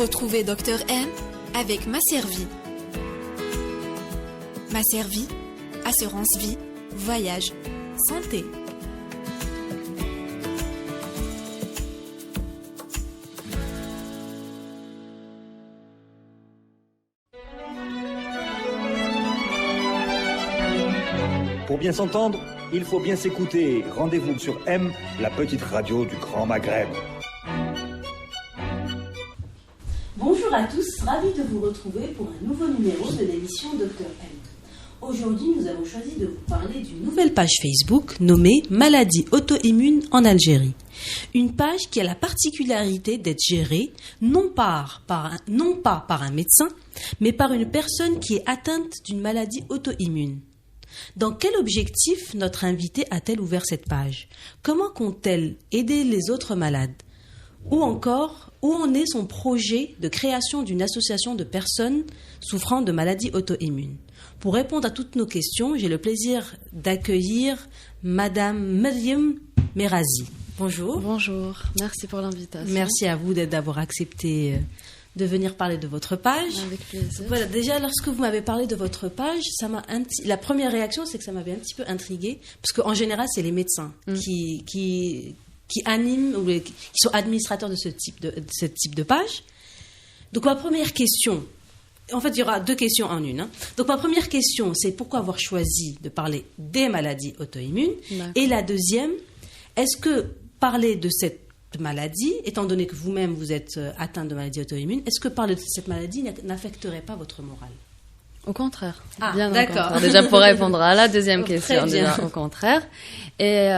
Retrouvez Dr M avec Maservie. Maservie, assurance vie, voyage, santé. Pour bien s'entendre, il faut bien s'écouter. Rendez-vous sur M, la petite radio du Grand Maghreb. Bonjour à tous, ravi de vous retrouver pour un nouveau numéro de l'émission Dr M. Aujourd'hui, nous avons choisi de vous parler d'une nouvelle page Facebook nommée Maladies auto-immunes en Algérie. Une page qui a la particularité d'être gérée non pas par un médecin, mais par une personne qui est atteinte d'une maladie auto-immune. Dans quel objectif notre invitée a-t-elle ouvert cette page? Comment compte-t-elle aider les autres malades? Ou encore, où en est son projet de création d'une association de personnes souffrant de maladies auto-immunes? Pour répondre à toutes nos questions, j'ai le plaisir d'accueillir Madame Mariam Merazi. Bonjour. Bonjour, merci pour l'invitation. Merci à vous d'avoir accepté de venir parler de votre page. Avec plaisir. Voilà, déjà, lorsque vous m'avez parlé de votre page, la première réaction, c'est que ça m'avait un petit peu intriguée, parce qu'en général, c'est les médecins qui animent ou qui sont administrateurs de ce type de page. Donc, ma première question, en fait, il y aura deux questions en une. Donc, ma première question, c'est pourquoi avoir choisi de parler des maladies auto-immunes? D'accord. Et la deuxième, est-ce que parler de cette maladie, étant donné que vous-même vous êtes atteinte de maladie auto-immune, est-ce que parler de cette maladie n'affecterait pas votre morale? Au contraire. Ah, bien d'accord. Au contraire. Déjà pour répondre à la deuxième question, Très bien. déjà, au contraire. Et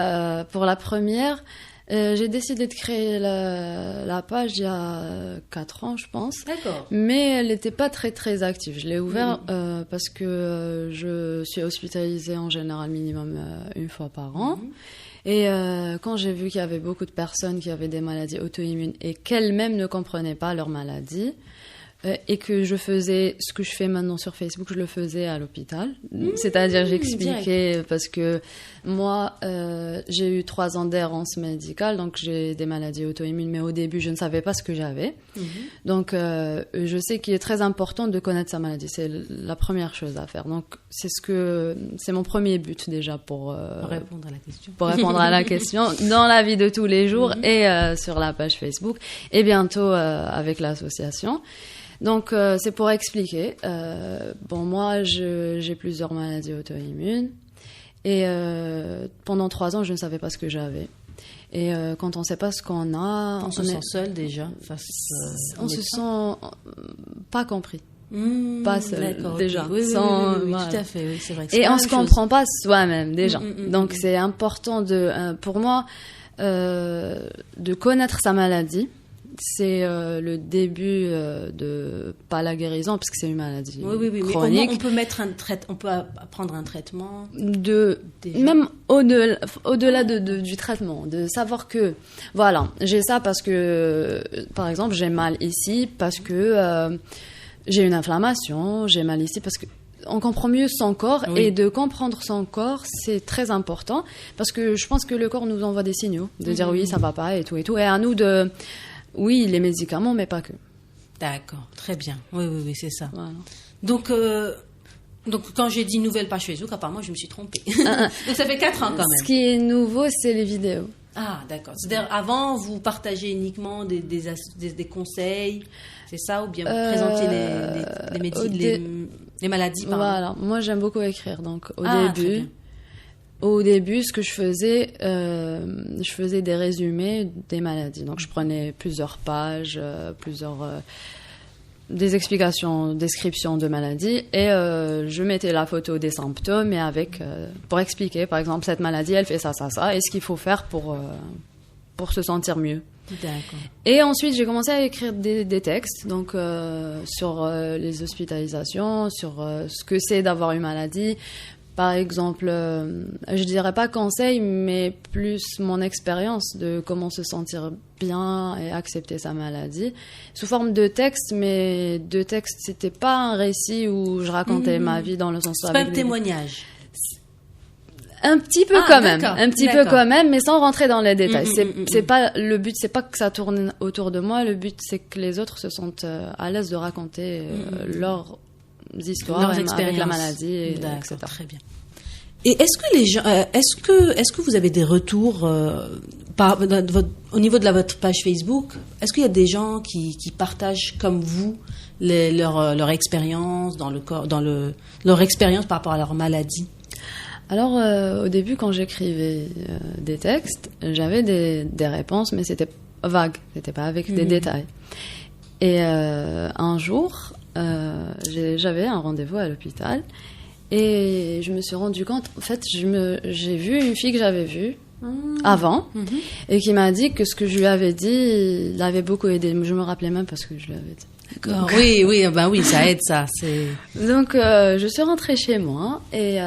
pour la première, j'ai décidé de créer la page il y a 4 ans, je pense. D'accord. Mais elle n'était pas très très active. Je l'ai ouvert parce que je suis hospitalisée en général minimum une fois par an. Et quand j'ai vu qu'il y avait beaucoup de personnes qui avaient des maladies auto-immunes et qu'elles-mêmes ne comprenaient pas leur maladie, et que je faisais ce que je fais maintenant sur Facebook, je le faisais à l'hôpital. C'est-à-dire, j'expliquais parce que moi, j'ai eu 3 ans d'errance médicale, donc j'ai des maladies auto-immunes, mais au début, je ne savais pas ce que j'avais. Donc, je sais qu'il est très important de connaître sa maladie. C'est la première chose à faire. Donc, c'est mon premier but déjà pour répondre à la question. Pour répondre à la question dans la vie de tous les jours et sur la page Facebook et bientôt avec l'association. Donc, c'est pour expliquer. Moi, j'ai plusieurs maladies auto-immunes. Et pendant 3 ans, je ne savais pas ce que j'avais. Et quand on ne sait pas ce qu'on a... On se sent seul déjà on se sent pas compris. Pas seul, déjà. Oui, sans, oui, voilà. Tout à fait. Oui, c'est vrai que et on ne se comprend pas soi-même, déjà. Donc, c'est important, pour moi, de connaître sa maladie. C'est le début de pas la guérison parce que c'est une maladie chronique. Mais on peut prendre un traitement même au-delà du traitement, de savoir que voilà, j'ai ça parce que par exemple j'ai mal ici parce que j'ai une inflammation, j'ai mal ici parce que on comprend mieux son corps et de comprendre son corps, c'est très important parce que je pense que le corps nous envoie des signaux de dire oui ça va pas et tout et à nous de oui, les médicaments, mais pas que. D'accord, très bien. Oui, c'est ça. Voilà. Donc, quand j'ai dit nouvelle page Facebook, apparemment, je me suis trompée. Donc, ça fait 4 ans quand même. Ce qui est nouveau, c'est les vidéos. Ah, d'accord. C'est-à-dire, avant, vous partagez uniquement des conseils, c'est ça? Ou bien vous présentiez les maladies, pardon. Voilà. Moi, j'aime beaucoup écrire. Donc, Au début, ce que je faisais des résumés des maladies. Donc, je prenais plusieurs pages, des explications, descriptions de maladies, et je mettais la photo des symptômes et pour expliquer, par exemple, cette maladie, elle fait ça, et ce qu'il faut faire pour se sentir mieux. D'accord. Et ensuite, j'ai commencé à écrire des textes, donc sur les hospitalisations, sur ce que c'est d'avoir une maladie. Par exemple, je dirais pas conseil, mais plus mon expérience de comment se sentir bien et accepter sa maladie, sous forme de texte, mais de texte, c'était pas un récit où je racontais ma vie dans le sens... C'est pas un témoignage. Un petit peu quand même, mais sans rentrer dans les détails. C'est pas le but, c'est pas que ça tourne autour de moi. Le but, c'est que les autres se sentent à l'aise de raconter leurs histoires, leurs expériences avec la maladie, etc. Très bien. Et est-ce que les gens, est-ce que vous avez des retours au niveau de votre page Facebook? Est-ce qu'il y a des gens qui partagent comme vous leur expérience leur expérience par rapport à leur maladie? Alors, au début, quand j'écrivais des textes, j'avais des réponses, mais c'était vague, c'était pas avec des détails. Et un jour, j'avais un rendez-vous à l'hôpital et je me suis rendu compte, en fait, j'ai vu une fille que j'avais vue avant et qui m'a dit que ce que je lui avais dit l'avait beaucoup aidé. Je me rappelais même parce que je lui avais dit. D'accord. Oui, ça aide, ça. Donc, je suis rentrée chez moi et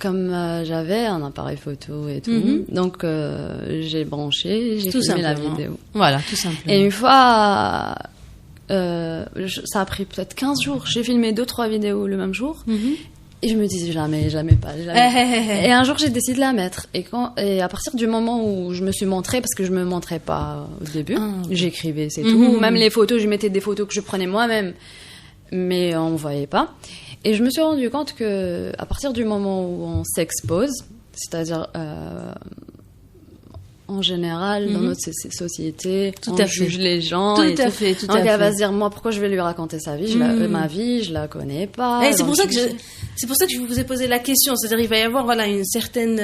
comme j'avais un appareil photo et tout, donc j'ai branché, j'ai filmé la vidéo. Voilà, tout simplement. Et une fois, ça a pris peut-être 15 jours, j'ai filmé 2-3 vidéos le même jour. Et je me disais jamais. Et un jour, j'ai décidé de la mettre. Et à partir du moment où je me suis montrée, parce que je me montrais pas au début, j'écrivais, c'est tout. Même les photos, je mettais des photos que je prenais moi-même, mais on voyait pas. Et je me suis rendu compte que à partir du moment où on s'expose, c'est-à-dire en général, dans notre société, on juge les gens. Tout à fait. Donc, elle va se dire, moi, pourquoi je vais lui raconter sa vie? Ma vie, je la connais pas. C'est pour ça que je vous ai posé la question. C'est-à-dire, il va y avoir, une certaine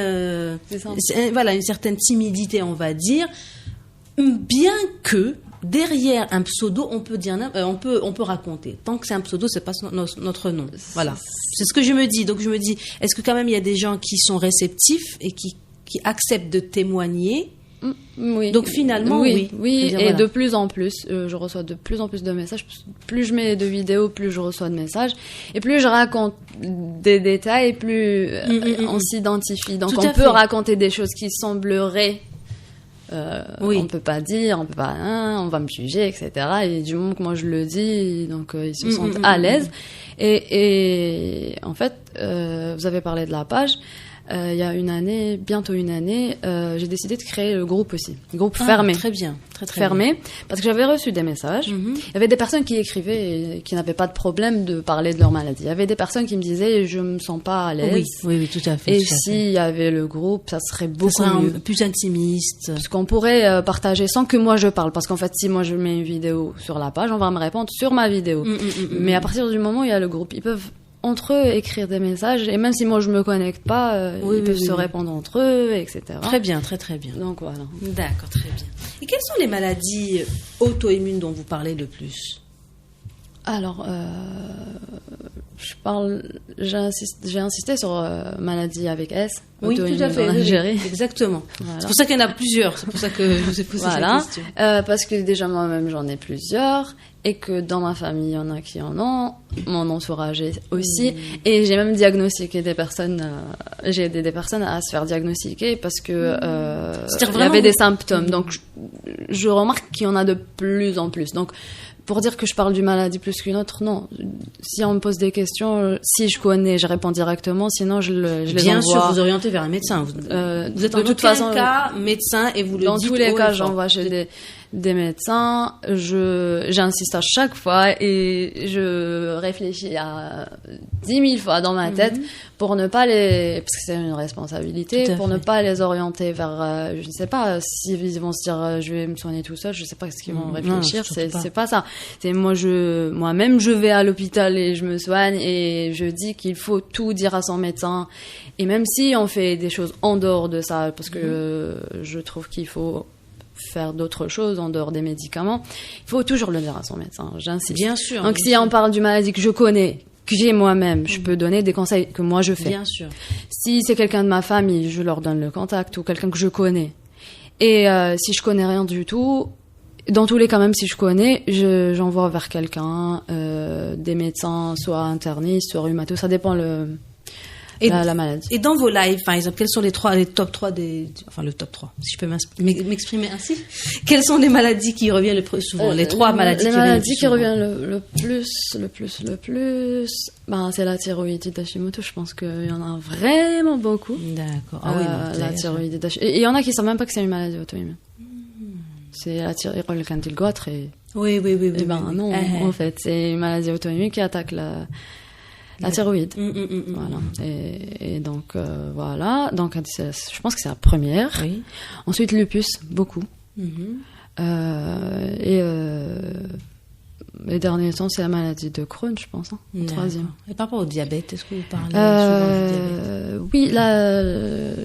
timidité, on va dire. Bien que, derrière un pseudo, on peut dire, on peut raconter. Tant que c'est un pseudo, c'est pas notre nom. Voilà. C'est ce que je me dis. Donc, je me dis, est-ce que quand même il y a des gens qui sont réceptifs et qui acceptent de témoigner? Oui. Donc finalement, oui. Et de plus en plus, je reçois de plus en plus de messages. Plus je mets de vidéos, plus je reçois de messages. Et plus je raconte des détails, plus on s'identifie. Donc on peut raconter des choses qui sembleraient... on peut pas dire, on peut pas, on va me juger, etc. Et du moment que moi je le dis, donc ils se sentent à l'aise. Et en fait, vous avez parlé de la page. Il y a bientôt une année, j'ai décidé de créer le groupe aussi. Groupe fermé. Très bien. Très fermé. Bien. Parce que j'avais reçu des messages. Il y avait des personnes qui écrivaient et qui n'avaient pas de problème de parler de leur maladie. Il y avait des personnes qui me disaient, je me sens pas à l'aise. Oui, tout à fait. Et s'il y avait le groupe, ça serait beaucoup mieux. Plus intimiste. Parce qu'on pourrait partager sans que moi je parle. Parce qu'en fait, si moi je mets une vidéo sur la page, on va me répondre sur ma vidéo. Mais à partir du moment où il y a le groupe, ils peuvent entre eux écrire des messages et même si moi je me connecte pas, ils peuvent se répondre entre eux, etc. Très bien, très bien. Donc voilà. D'accord, très bien. Et quelles sont les maladies auto-immunes dont vous parlez le plus? Alors, j'ai insisté sur maladie avec S. Oui, tout à fait. Exactement. Voilà. C'est pour ça qu'il y en a plusieurs. C'est pour ça que je vous ai posé la question. Parce que déjà moi-même j'en ai plusieurs et que dans ma famille il y en a qui en ont, mon entourage aussi. Et j'ai même diagnostiqué des personnes. J'ai aidé des personnes à se faire diagnostiquer parce que il y avait des symptômes. Donc je remarque qu'il y en a de plus en plus. Donc pour dire que je parle d'une maladie plus qu'une autre, non. Si on me pose des questions, si je connais, je réponds directement. Sinon, je les envoie. Bien sûr, vous orientez vers un médecin. Vous êtes en toute façon cas médecin et vous le dites. Dans tous les cas, j'envoie chez des médecins. J'insiste à chaque fois et je réfléchis à 10 000 fois dans ma tête pour ne pas parce que c'est une responsabilité, pour ne pas les orienter vers, je ne sais pas, s'ils vont se dire, je vais me soigner tout seul, je ne sais pas ce qu'ils vont réfléchir, c'est pas ça. C'est moi-même, je vais à l'hôpital et je me soigne et je dis qu'il faut tout dire à son médecin. Et même si on fait des choses en dehors de ça, parce que je trouve qu'il faut faire d'autres choses en dehors des médicaments, il faut toujours le dire à son médecin, j'insiste. Bien sûr. Donc si on parle d'une maladie que je connais, que j'ai moi-même, je peux donner des conseils que moi je fais. Bien sûr. Si c'est quelqu'un de ma famille, je leur donne le contact, ou quelqu'un que je connais. Et si je connais rien du tout, dans tous les cas, même si je connais, j'envoie vers quelqu'un, des médecins, soit internistes, soit rhumato, ça dépend la maladie. Et dans vos lives, par exemple, quels sont les top 3 le top 3, si je peux m'exprimer ainsi. Quelles sont les maladies qui reviennent le plus souvent? Les 3 maladies qui reviennent le plus, c'est la thyroïdite d'Hashimoto. Je pense qu'il y en a vraiment beaucoup. D'accord. Ah oui, la thyroïdite d'Hashimoto. Et il y en a qui ne savent même pas que c'est une maladie auto-immune. C'est la thyroïdite quand il goitre et... Oui. Non, en fait, c'est une maladie auto-immune qui attaque la thyroïde. Voilà. Et donc, voilà. Donc, je pense que c'est la première. Oui. Ensuite, lupus, beaucoup. Les derniers temps, c'est la maladie de Crohn, je pense. Le 3e. Et par rapport au diabète, est-ce que vous parlez souvent du diabète? Oui, là,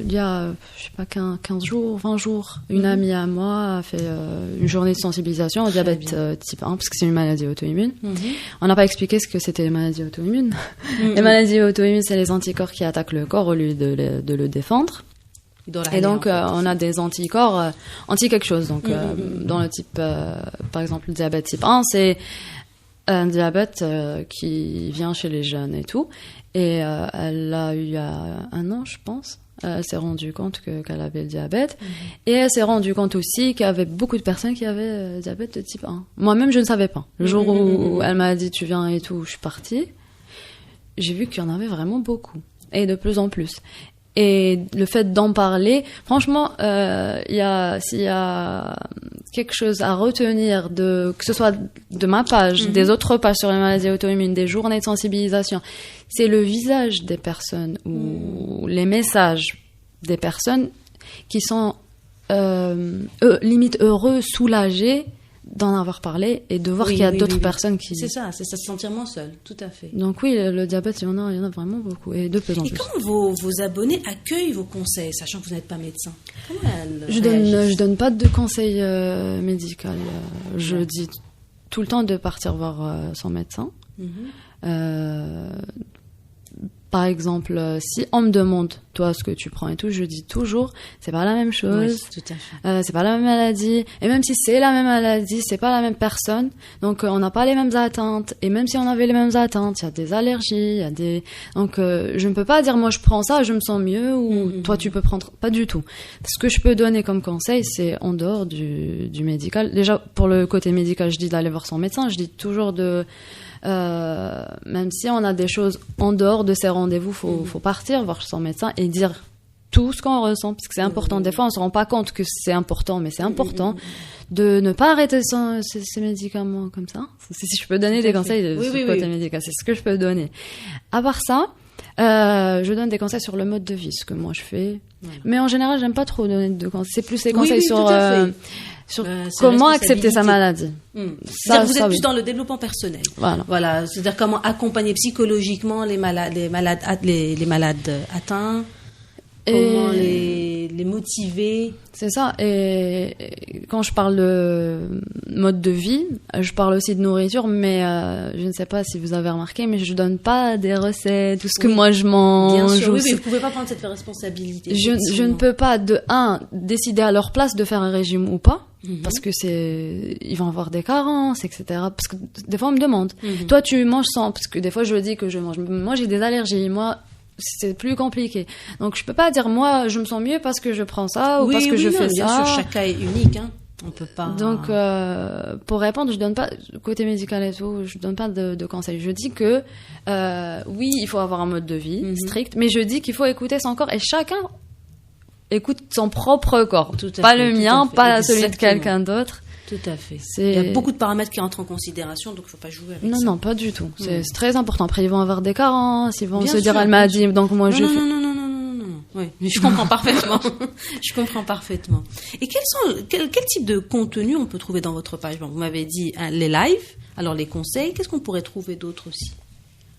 il y a, je sais pas, 15 jours, 20 jours, une amie à moi a fait une journée de sensibilisation au diabète type 1, parce que c'est une maladie auto-immune. On n'a pas expliqué ce que c'était les maladies auto-immunes. Les maladies auto-immunes, c'est les anticorps qui attaquent le corps au lieu de le défendre. Et donc, on a des anticorps anti quelque chose. Donc, dans le type, par exemple, le diabète type 1, c'est un diabète qui vient chez les jeunes et tout. Et elle l'a eu il y a 1 an, je pense. Elle s'est rendue compte qu'elle avait le diabète. Et elle s'est rendue compte aussi qu'il y avait beaucoup de personnes qui avaient diabète de type 1. Moi-même, je ne savais pas. Le jour où elle m'a dit « tu viens » et tout, je suis partie. J'ai vu qu'il y en avait vraiment beaucoup. Et de plus en plus. Et le fait d'en parler, franchement, s'il y a quelque chose à retenir que ce soit de ma page, des autres pages sur les maladies auto-immunes, des journées de sensibilisation, c'est le visage des personnes ou les messages des personnes qui sont limite heureux, soulagés d'en avoir parlé et de voir qu'il y a d'autres personnes qui... C'est ça, se sentir moins seul, tout à fait. Donc oui, le diabète, il y en a vraiment beaucoup, et de plus en plus. Et comment vos abonnés accueillent vos conseils, sachant que vous n'êtes pas médecin? Comment je donne pas de conseils médicaux. Je dis tout le temps de partir voir son médecin. Par exemple, si on me demande, toi, ce que tu prends et tout, je dis toujours, c'est pas la même chose. Oui, tout à fait. C'est pas la même maladie. Et même si c'est la même maladie, c'est pas la même personne. Donc, on n'a pas les mêmes attentes. Et même si on avait les mêmes attentes, il y a des allergies, il y a des... Donc, je ne peux pas dire, moi, je prends ça, je me sens mieux, ou toi, tu peux prendre... Pas du tout. Ce que je peux donner comme conseil, c'est en dehors du médical. Déjà, pour le côté médical, je dis d'aller voir son médecin. Je dis toujours même si on a des choses en dehors de ces rendez-vous, faut partir voir son médecin et dire tout ce qu'on ressent, parce que c'est important. Des fois, on se rend pas compte que c'est important, mais c'est important de ne pas arrêter ces médicaments comme ça. Si je peux donner des conseils sur le côté médical, c'est ce que je peux donner. À part ça, je donne des conseils sur le mode de vie, ce que moi je fais. Mais en général, j'aime pas trop donner de conseils. C'est plus des conseils sur comment accepter sa maladie. Ça, vous êtes plus dans le développement personnel. Voilà. C'est-à-dire comment accompagner psychologiquement les malades atteints, comment les motiver. C'est ça. Et quand je parle de mode de vie, je parle aussi de nourriture, mais je ne sais pas si vous avez remarqué, mais je donne pas des recettes, tout ce que moi je mange. Bien sûr, mais vous pouvez pas prendre cette responsabilité. Je ne peux pas, décider à leur place de faire un régime ou pas. Parce que ils vont avoir des carences, etc. Parce que des fois on me demande, toi tu manges sans, parce que des fois je dis que je mange. Moi j'ai des allergies, moi c'est plus compliqué. Donc je peux pas dire moi je me sens mieux parce que je prends ça ou parce que je fais bien ça. Bien sûr, chaque cas est unique, hein. On peut pas. Donc pour répondre, je donne pas côté médical et tout, je donne pas de conseils. Je dis que oui, il faut avoir un mode de vie strict, mais je dis qu'il faut écouter son corps et chacun écoute son propre corps, pas le mien, pas celui de quelqu'un d'autre. Tout à fait. Il y a beaucoup de paramètres qui entrent en considération, donc il ne faut pas jouer avec ça. Non, pas du tout. C'est très important. Après, ils vont avoir des carences, ils vont se dire, elle m'a dit, donc moi je fais... Non. Oui, je comprends parfaitement. Je comprends parfaitement. Et quel type de contenu on peut trouver dans votre page? Vous m'avez dit les lives, alors les conseils. Qu'est-ce qu'on pourrait trouver d'autre aussi?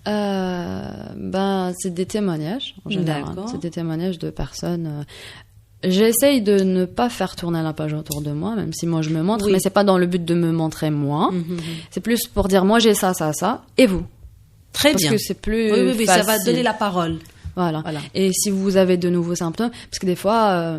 C'est des témoignages en général. C'est des témoignages de personnes. J'essaye de ne pas faire tourner la page autour de moi, même si moi je me montre, mais c'est pas dans le but de me montrer moi. C'est plus pour dire moi j'ai ça, et vous. Très bien. Parce que c'est plus facile. Ça va donner la parole. Voilà. Et si vous avez de nouveaux symptômes, parce que des fois,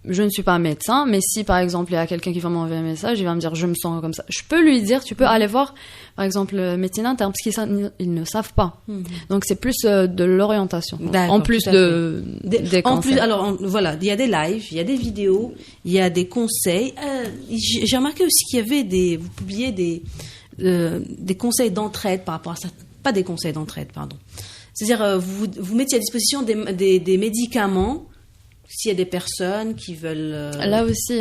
je ne suis pas médecin, mais si par exemple il y a quelqu'un qui va m'envoyer un message, il va me dire je me sens comme ça. Je peux lui dire tu peux aller voir par exemple médecine interne parce qu'ils ne savent pas. Donc c'est plus de l'orientation en plus des conseils. En plus, alors voilà, il y a des lives, il y a des vidéos, il y a des conseils. J'ai remarqué aussi qu'il y avait vous publiez des conseils d'entraide par rapport à ça. Pas des conseils d'entraide, pardon. C'est-à-dire vous mettiez à disposition des médicaments. S'il y a des personnes qui veulent là aussi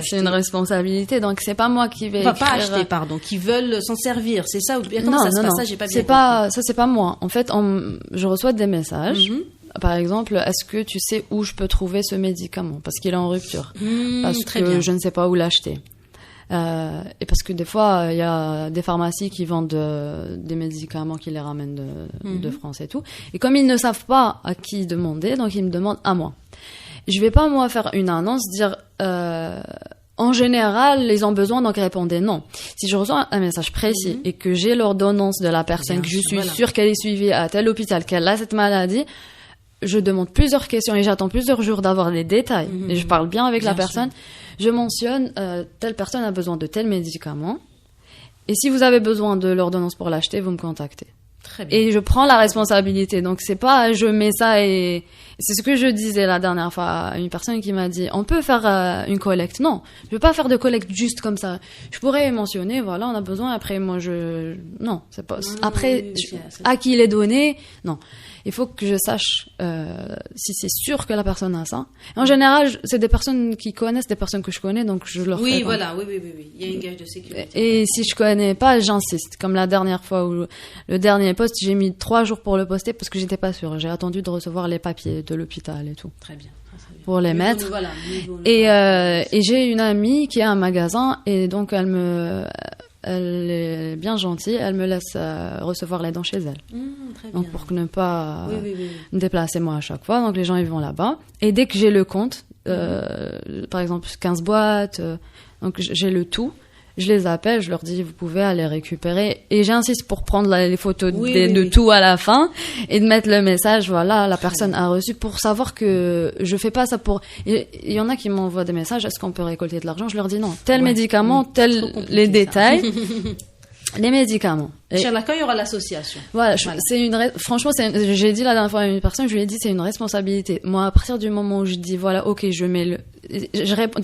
c'est une responsabilité, donc c'est pas moi qui vais pas acheter, pardon, qui veulent s'en servir, c'est ça? Comment ça se passe? Ça, j'ai pas bien compris. C'est pas moi. En fait, je reçois des messages. Par exemple, est-ce que tu sais où je peux trouver ce médicament parce qu'il est en rupture, parce que je ne sais pas où l'acheter. Et parce que des fois, il y a des pharmacies qui vendent des médicaments qui les ramènent de France et tout. Et comme ils ne savent pas à qui demander, donc ils me demandent à moi. Je vais pas, moi, faire une annonce, dire en général, ils ont besoin, donc répondez non. Si je reçois un message précis et que j'ai l'ordonnance de la personne, que je suis sûre qu'elle est suivie à tel hôpital, qu'elle a cette maladie, je demande plusieurs questions et j'attends plusieurs jours d'avoir les détails. Et je parle bien avec la personne. Je mentionne telle personne a besoin de tel médicament. Et si vous avez besoin de l'ordonnance pour l'acheter, vous me contactez. Très bien. Et je prends la responsabilité. Donc c'est pas je mets ça et c'est ce que je disais la dernière fois à une personne qui m'a dit on peut faire une collecte. Non, je veux pas faire de collecte juste comme ça. Je pourrais mentionner voilà, on a besoin après moi non, c'est pas après à qui il est donné. Non. Il faut que je sache si c'est sûr que la personne a ça. En général, c'est des personnes qui connaissent des personnes que je connais, donc je leur oui, fais voilà, oui. Il y a une gage de sécurité. Et si je connais pas, j'insiste. Comme la dernière fois où le dernier post, j'ai mis 3 jours pour le poster parce que j'étais pas sûre. J'ai attendu de recevoir les papiers de l'hôpital et tout. Très bien. Pour les mettre. Et j'ai une amie qui a un magasin et donc elle est bien gentille, elle me laisse recevoir les dents chez elle. Très bien. Donc pour ne pas me déplacer moi à chaque fois, donc les gens ils vont là-bas. Et dès que j'ai le compte, par exemple 15 boîtes, donc j'ai le tout, je les appelle, je leur dis vous pouvez aller récupérer. Et j'insiste pour prendre les photos de tout à la fin et de mettre le message, voilà, la personne a reçu pour savoir que je fais pas ça pour... Il y en a qui m'envoient des messages, est-ce qu'on peut récolter de l'argent? Je leur dis non, tel médicament, les détails, les médicaments. Chez l'accueil, il y aura l'association. Voilà, franchement, j'ai dit la dernière fois à une personne, je lui ai dit c'est une responsabilité. Moi, à partir du moment où je dis voilà, ok, je mets je réponds,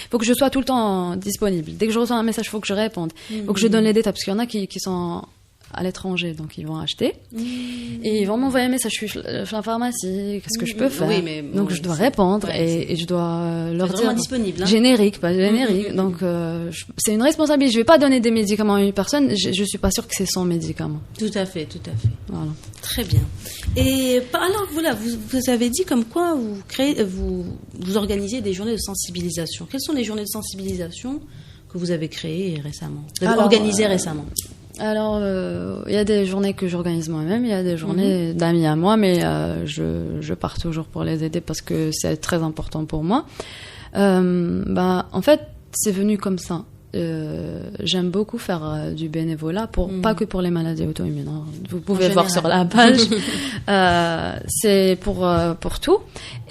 faut que je sois tout le temps disponible. Dès que je reçois un message, faut que je réponde. Faut que je donne les détails parce qu'il y en a qui sont à l'étranger, donc ils vont acheter et ils vont m'envoyer un message. Je suis la pharmacie, qu'est-ce que je peux faire? Donc je dois répondre et je dois leur dire disponible, hein. Générique, pas générique. Donc c'est une responsabilité. Je vais pas donner des médicaments à une personne. Je suis pas sûre que c'est son médicament. Tout à fait. Voilà. Très bien. Et alors voilà, vous avez dit comme quoi vous organisez des journées de sensibilisation. Quelles sont les journées de sensibilisation que vous avez créées récemment, organisées récemment? Alors, il y a des journées que j'organise moi-même, il y a des journées d'amis à moi, mais je pars toujours pour les aider parce que c'est très important pour moi. En fait, c'est venu comme ça. J'aime beaucoup faire du bénévolat, pas que pour les maladies auto-immunes. Hein. Vous pouvez voir sur la page. C'est pour tout.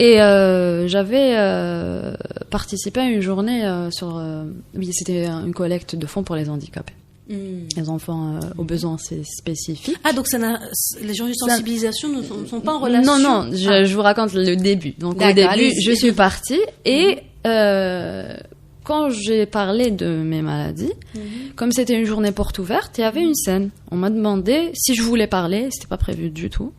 Et j'avais participé à une journée c'était une collecte de fonds pour les handicapés. Les enfants aux besoins spécifiques. Ah, donc les journées de sensibilisation ne sont pas en relation? Non, je vous raconte le début. Donc au début, je suis partie et quand j'ai parlé de mes maladies, comme c'était une journée porte ouverte, il y avait une scène. On m'a demandé si je voulais parler, c'était pas prévu du tout.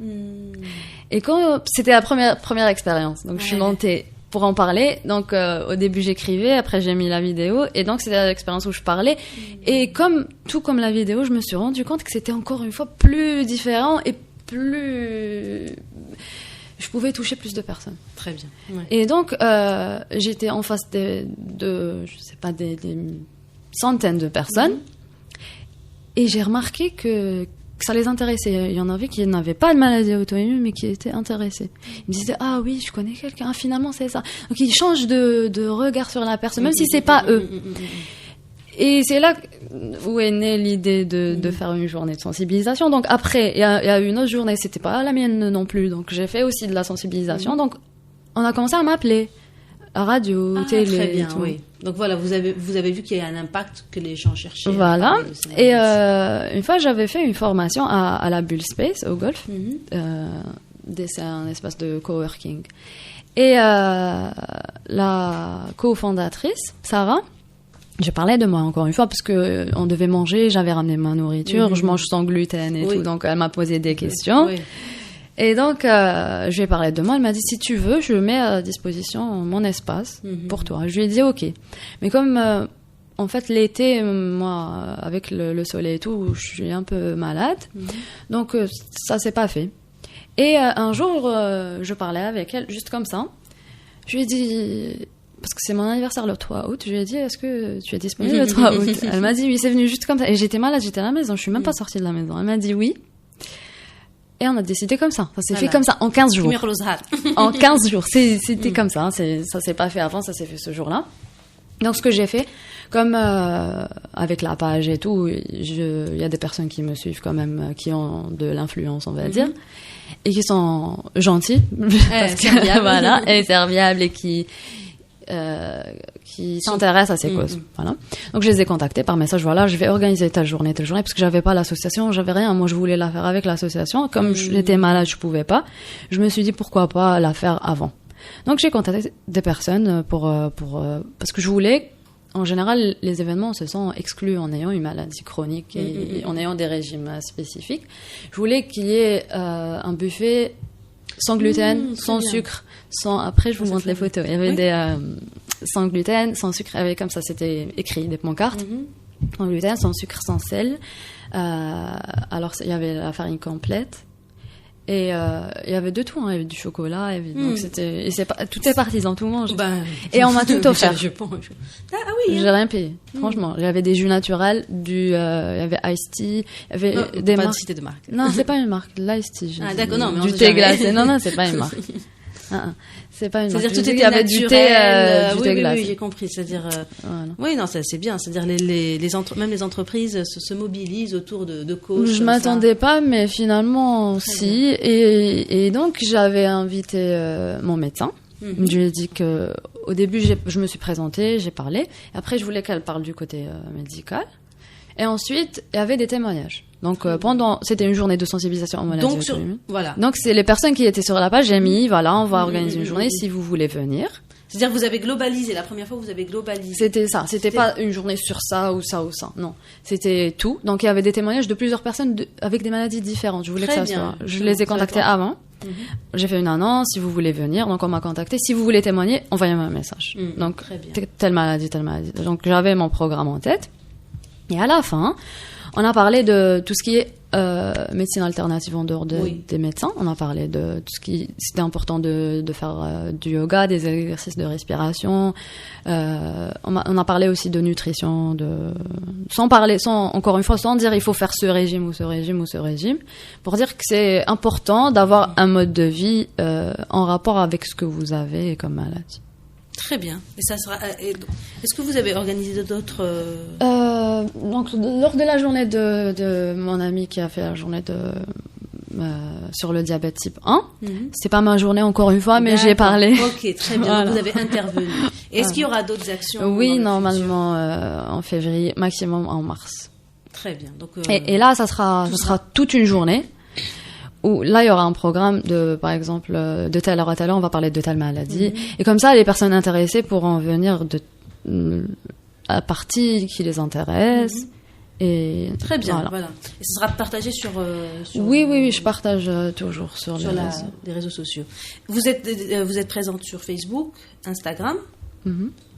Et quand c'était la première expérience, donc je suis montée pour en parler. Donc au début j'écrivais, après j'ai mis la vidéo et donc c'était l'expérience où je parlais et comme la vidéo, je me suis rendu compte que c'était encore une fois plus différent et plus je pouvais toucher plus de personnes. Très bien. Et donc j'étais en face de je sais pas des centaines de personnes et j'ai remarqué que ça les intéressait. Il y en avait qui n'avaient pas de maladie auto-immune, mais qui étaient intéressés. Ils me disaient, ah oui, je connais quelqu'un, finalement c'est ça. Donc ils changent de regard sur la personne, même si c'est pas eux. Et c'est là où est née l'idée de faire une journée de sensibilisation. Donc après, il y a eu une autre journée, c'était pas la mienne non plus. Donc j'ai fait aussi de la sensibilisation. Donc on a commencé à m'appeler. radio, télé. Très bien, tout. oui. Donc voilà, vous avez vu qu'il y a un impact que les gens cherchaient. Voilà. Et une fois, j'avais fait une formation à la Bull Space, au golf. C'est un espace de coworking. Et la cofondatrice, Sarah, je parlais de moi encore une fois parce que on devait manger, j'avais ramené ma nourriture, je mange sans gluten et tout, donc elle m'a posé des questions. Oui. Et donc, je lui ai parlé de moi. Elle m'a dit, si tu veux, je mets à disposition mon espace pour toi. Je lui ai dit, OK. Mais comme, en fait, l'été, moi, avec le soleil et tout, je suis un peu malade. Donc, ça s'est pas fait. Et un jour, je parlais avec elle, juste comme ça. Je lui ai dit, parce que c'est mon anniversaire le 3 août, je lui ai dit, est-ce que tu es disponible le 3 août? Elle m'a dit, oui, c'est venu juste comme ça. Et j'étais malade, j'étais à la maison, je suis même pas sortie de la maison. Elle m'a dit oui. Et on a décidé comme ça. Ça s'est fait comme ça, en 15 jours. En 15 jours. C'était comme ça. Ça s'est pas fait avant, ça s'est fait ce jour-là. Donc, ce que j'ai fait, comme avec la page et tout, il y a des personnes qui me suivent quand même, qui ont de l'influence, on va dire, et qui sont gentils, parce que, voilà, et serviables, et qui s'intéressent à ces causes. Voilà. Donc, je les ai contactés par message. Voilà, je vais organiser telle journée, parce que j'avais pas l'association, j'avais rien. Moi, je voulais la faire avec l'association. Comme j'étais malade, je pouvais pas. Je me suis dit, pourquoi pas la faire avant. Donc, j'ai contacté des personnes parce que je voulais, en général, les événements se sont exclus en ayant une maladie chronique et en ayant des régimes spécifiques. Je voulais qu'il y ait un buffet sans gluten, sans sucre, après je vous montre les photos. Il y avait des sans gluten, sans sucre, avec comme ça c'était écrit des pancartes. Sans gluten, sans sucre, sans sel. Alors il y avait la farine complète. Et il y avait de tout, hein. Il y avait du chocolat, donc c'était, tout est partisan, tout le monde. Et on m'a tout offert. Ah oui. J'ai rien payé, franchement. J'avais des jus naturels, il y avait Ice Tea, il y avait des marques. Pas de cité de marque. Non, c'est pas une marque, l'Ice Tea. Ah d'accord, non, mais du thé glacé. Non, c'est pas une marque. C'est pas une marque. C'est-à-dire tout était naturel. Du thé glacé. Oui, j'ai compris. C'est-à-dire, voilà. Oui, non, c'est bien. C'est-à-dire même les entreprises se mobilisent autour de causes. Je m'attendais pas, mais finalement, si. Et donc, j'avais invité mon médecin. Je lui ai dit que, au début, je me suis présentée, j'ai parlé. Après, je voulais qu'elle parle du côté médical. Et ensuite, il y avait des témoignages. Donc, c'était une journée de sensibilisation en maladie auto-immune. Voilà. Donc, c'est les personnes qui étaient sur la page, j'ai mis, voilà, on va organiser une journée si vous voulez venir. C'est-à-dire, vous avez globalisé, la première fois, vous avez globalisé. C'était ça. C'était pas une journée sur ça ou ça ou ça. Non. C'était tout. Donc, il y avait des témoignages de plusieurs personnes avec des maladies différentes. Je voulais que ça soit. Je les ai contactés avant. J'ai fait une annonce, si vous voulez venir. Donc, on m'a contacté. Si vous voulez témoigner, envoyez-moi un message. Donc, telle maladie. Donc, j'avais mon programme en tête. Et à la fin, on a parlé de tout ce qui est médecine alternative en dehors des médecins. On a parlé de tout ce qui... C'était important de faire du yoga, des exercices de respiration. On a parlé aussi de nutrition, encore une fois, sans dire il faut faire ce régime ou ce régime ou ce régime, pour dire que c'est important d'avoir un mode de vie en rapport avec ce que vous avez comme maladie. Très bien. Et ça sera. Est-ce que vous avez organisé d'autres Donc, lors de la journée de mon ami qui a fait la journée sur le diabète type 1, c'est pas ma journée encore une fois, mais j'ai parlé. Ok, très bien. Voilà. Donc, vous avez intervenu. Est-ce qu'il y aura d'autres actions? Oui, normalement en février, maximum en mars. Très bien. Donc, et là, ça sera toute une journée. Où là, il y aura un programme par exemple, de telle heure à telle heure, on va parler de telle maladie. Et comme ça, les personnes intéressées pourront venir à la partie qui les intéresse. Et très bien, voilà. Et ça sera partagé sur oui, je partage toujours sur les réseaux sociaux. Vous êtes présente sur Facebook, Instagram,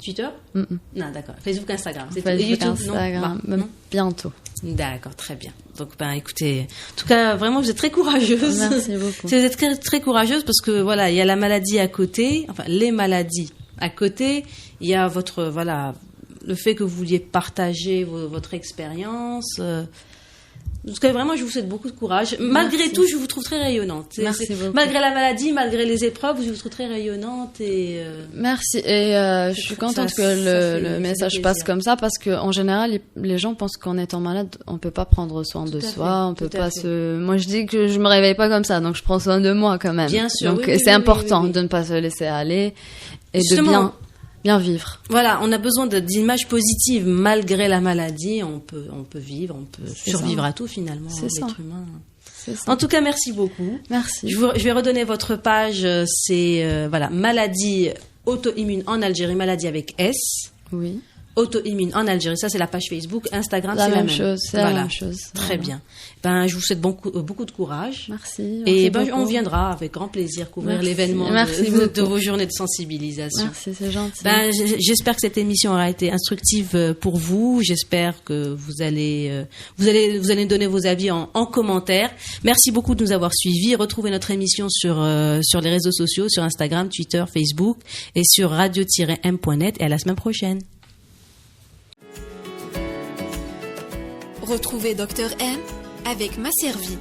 Twitter? Non, d'accord. Facebook, Instagram. Facebook, YouTube, Instagram, non bientôt. D'accord, très bien. Donc, écoutez, en tout cas, vraiment, vous êtes très courageuse. Merci beaucoup. Vous êtes très, très courageuse parce que, voilà, il y a la maladie à côté, enfin, les maladies à côté, il y a le fait que vous vouliez partager votre expérience. En tout cas, vraiment, je vous souhaite beaucoup de courage. Malgré tout, je vous trouve très rayonnante. Merci beaucoup. Malgré la maladie, malgré les épreuves, je vous trouve très rayonnante. Merci. Et je suis contente que le message passe comme ça, parce qu'en général, les gens pensent qu'en étant malade, on peut pas prendre soin de soi, on peut pas Moi, je dis que je me réveille pas comme ça, donc je prends soin de moi quand même. Bien sûr. Donc, c'est important de ne pas se laisser aller et justement, de bien bien vivre. Voilà, on a besoin d'images positives malgré la maladie. On peut vivre, on peut survivre à tout finalement. C'est ça. L'être humain. C'est ça. En tout cas, merci beaucoup. Merci. Je vais redonner votre page. C'est voilà, maladie auto-immune en Algérie, maladie avec S. Oui. Auto-immune en Algérie, ça c'est la page Facebook. Instagram, La c'est la même même chose. C'est Voilà. la même chose. Très bien. Ben, je vous souhaite beaucoup de courage. Merci. Et Merci on beaucoup. viendra avec grand plaisir couvrir Merci. l'événement Merci de beaucoup. vos journées de sensibilisation. Merci, c'est gentil. Ben, j'espère que cette émission aura été instructive pour vous. J'espère que vous allez donner vos avis en commentaire. Merci beaucoup de nous avoir suivis. Retrouvez notre émission sur les réseaux sociaux, sur Instagram, Twitter, Facebook et sur radio-m.net. Et à la semaine prochaine. Retrouvez Dr M avec Masservie.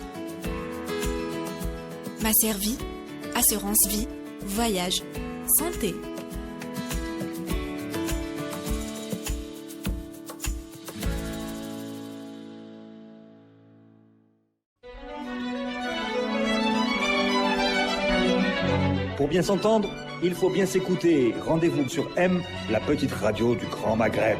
Masservie, assurance vie, voyage, santé. Pour bien s'entendre, il faut bien s'écouter. Rendez-vous sur M, la petite radio du Grand Maghreb.